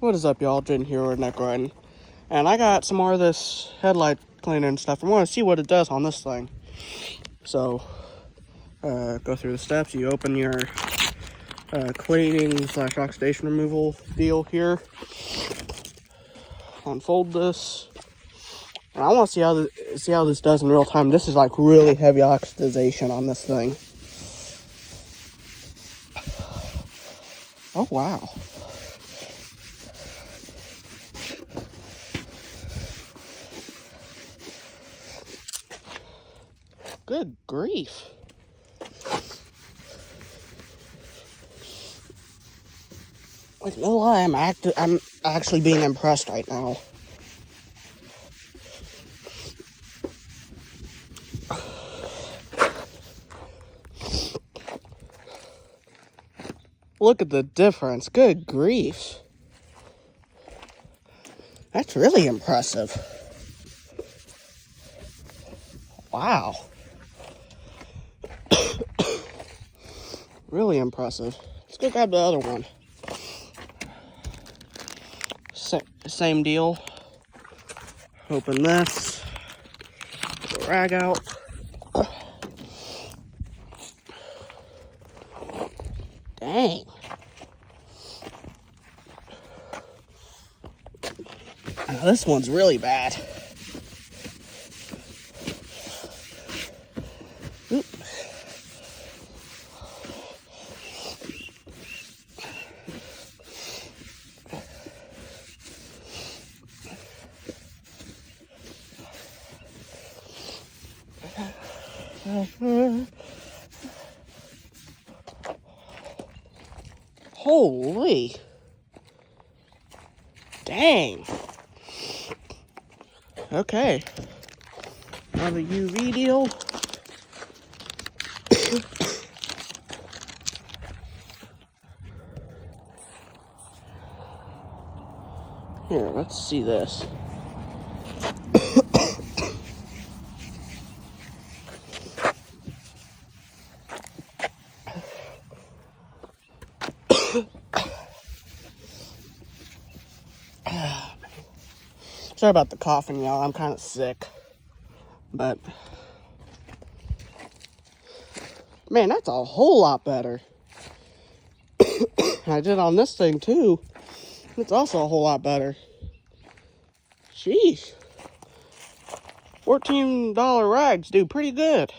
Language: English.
What is up, y'all? Jen here with Neck and I got some more of this headlight cleaner and stuff. I want to see what it does on this thing. So, go through the steps. You open your cleaning / oxidation removal deal here. Unfold this, and I want to see how this does in real time. This is like really heavy oxidization on this thing. Oh wow. Good grief. Like, no lie, I'm actually being impressed right now. Look at the difference. Good grief. That's really impressive. Wow. Really impressive. Let's go grab the other one. Same deal. Open this. Get the rag out. Dang. Now, this one's really bad. Oop. Holy. Dang. Okay. Now the UV deal. Here, let's see this. Sorry about the coughing, y'all. I'm kind of sick. But, man, that's a whole lot better. I did on this thing, too. It's also a whole lot better. Sheesh. $14 rags do pretty good.